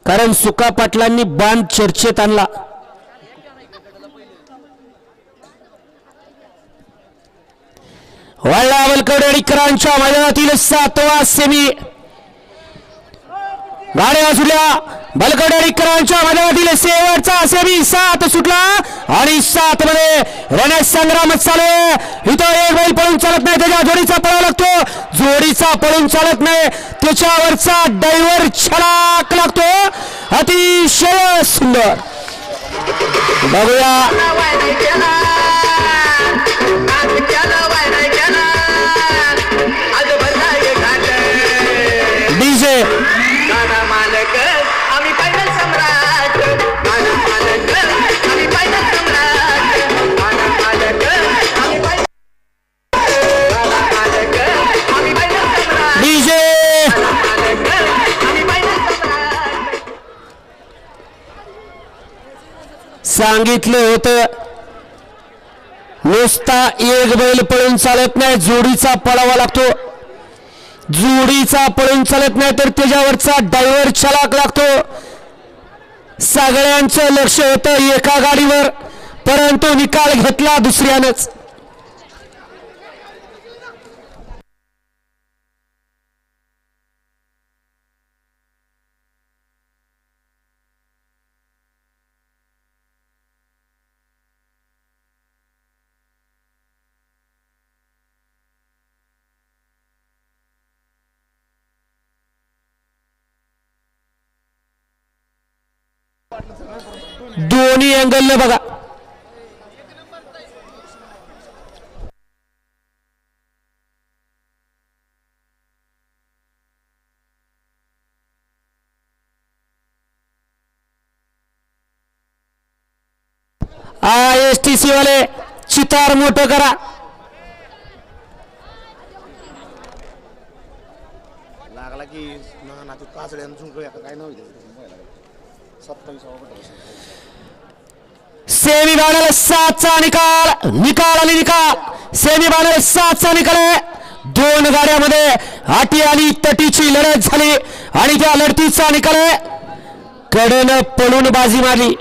कारण सुका पाटलांनी बाण चर्चेत आणला. वळला बलकवडेकरांच्या मैदानातील 7वा सेमी. गाड्या सुटल्या बलकवडेकरांच्या मैदानातील शेवटचा सेमी. 7 सुटला आणि 7 मध्ये रणसंग्राम चालू. इथं एक बैल पळून चालत नाही, त्याच्या जोडीचा पळावा लागतो. जोडीचा पळून चालत नाही, त्याच्यावरचा ड्रायव्हर छलाक लागतो. अतिशय सुंदर बघूया. डीजे सांगितलं होतं नुसता एक बैल पळून चालत नाही, जोडीचा पळावा लागतो. जोडीचा पळून चालत नाही तर त्याच्यावरचा ड्रायव्हर छलाक लागतो. सगळ्यांचं लक्ष होतं एका गाडीवर, परंतु निकाल घेतला दुसऱ्यानंच. दोन्ही अँगलने बघा. ISTC वाले चितार मोठं करा. लागला की नातू काचड्यानं चुंकळ्या काय नाव 27 सेमी बाणाला 7चा निकाल. निकाल आणि निकाल. सेमी बाणाला 7चा निकाल आहे. 2 गाड्यामध्ये आटी आणि तटीची लढत झाली आणि त्या लढतीचा निकाल आहे. कडनं पळून बाजी मारली.